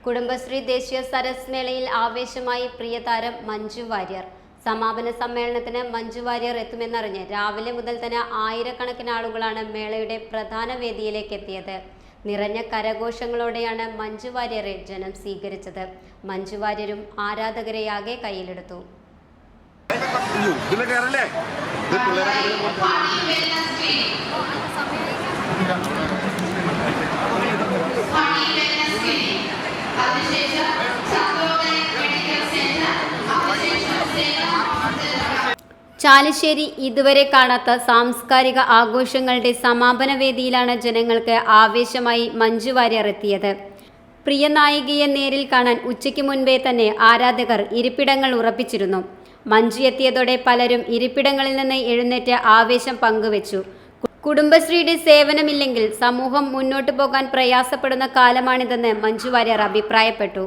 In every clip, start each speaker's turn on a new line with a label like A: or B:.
A: കുടുംബശ്രീ ദേശീയ സരസ് മേളയിൽ ആവേശമായി പ്രിയതാരം മഞ്ജു വാര്യർ. സമാപന സമ്മേളനത്തിന് മഞ്ജു വാര്യർ എത്തുമെന്നറിഞ്ഞ് രാവിലെ മുതൽ തന്നെ ആയിരക്കണക്കിന് ആളുകളാണ് മേളയുടെ പ്രധാന വേദിയിലേക്ക് എത്തിയത്. നിറഞ്ഞ കരഘോഷങ്ങളോടെയാണ് മഞ്ജു വാര്യരെ ജനം സ്വീകരിച്ചത്. മഞ്ജു വാര്യരും ആരാധകരെയാകെ കയ്യിലെടുത്തു. ചാലിശ്ശേരി ഇതുവരെ കാണാത്ത സാംസ്കാരിക ആഘോഷങ്ങളുടെ സമാപന വേദിയിലാണ് ജനങ്ങൾക്ക് ആവേശമായി മഞ്ജു വാര്യർ എത്തിയത്. പ്രിയ നായികയെ നേരിൽ കാണാൻ ഉച്ചയ്ക്ക് മുൻപേ തന്നെ ആരാധകർ ഇരിപ്പിടങ്ങൾ ഉറപ്പിച്ചിരുന്നു. മഞ്ജു എത്തിയതോടെ പലരും ഇരിപ്പിടങ്ങളിൽ നിന്ന് എഴുന്നേറ്റ് ആവേശം പങ്കുവച്ചു. കുടുംബശ്രീയുടെ സേവനമില്ലെങ്കിൽ സമൂഹം മുന്നോട്ട് പോകാൻ പ്രയാസപ്പെടുന്ന കാലമാണിതെന്ന് മഞ്ജു വാര്യർ അഭിപ്രായപ്പെട്ടു.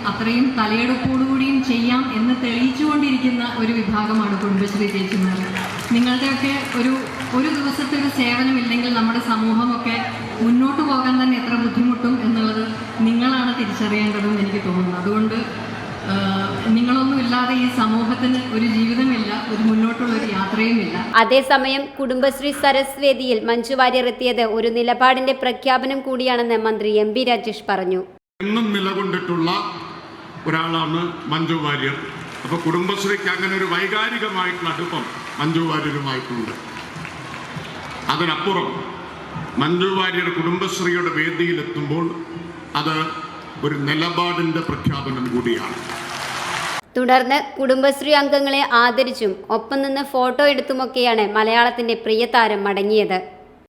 B: അത്രയും തലയെടുപ്പോടുകൂടിയും ചെയ്യാം എന്ന് തെളിയിച്ചുകൊണ്ടിരിക്കുന്ന ഒരു വിഭാഗമാണ് കുടുംബശ്രീ ചേച്ചിമാർ. നിങ്ങളുടെയൊക്കെ ഒരു ദിവസത്തെ ഒരു സേവനമില്ലെങ്കിൽ നമ്മുടെ സമൂഹമൊക്കെ മുന്നോട്ട് പോകാൻ തന്നെ എത്ര ബുദ്ധിമുട്ടും എന്നുള്ളത് നിങ്ങളാണ് തിരിച്ചറിയേണ്ടതെന്ന് എനിക്ക് തോന്നുന്നു. അതുകൊണ്ട് നിങ്ങളൊന്നുമില്ലാതെ ഈ സമൂഹത്തിന് ഒരു ജീവിതമില്ല, ഒരു മുന്നോട്ടുള്ള ഒരു യാത്രയുമില്ല.
A: അതേസമയം കുടുംബശ്രീ സരസ് വേദിയിൽ മഞ്ജു വാര്യർ എത്തിയത് ഒരു നിലപാടിന്റെ പ്രഖ്യാപനം കൂടിയാണെന്ന് മന്ത്രി എം.ബി. രാജേഷ് പറഞ്ഞു.
C: എന്നും നിലകൊണ്ടിട്ടുള്ള ഒരാളാണ് മഞ്ജു വാര്യർ. അപ്പോൾ കുടുംബശ്രീക്ക് അങ്ങനെ ഒരു വൈകാരികമായിട്ടുള്ള അടുപ്പം മഞ്ജു വാര്യരുമായിട്ടുണ്ട്. അതിനപ്പുറം മഞ്ജു വാര്യർ കുടുംബശ്രീയുടെ വേദിയിലെത്തുമ്പോൾ അത് ഒരു നിലപാടിന്റെ പ്രഖ്യാപനം കൂടിയാണ്.
A: തുടർന്ന് കുടുംബശ്രീ അംഗങ്ങളെ ആദരിച്ചും ഒപ്പം നിന്ന് ഫോട്ടോ എടുത്തുമൊക്കെയാണ് മലയാളത്തിന്റെ പ്രിയ താരം മടങ്ങിയത്.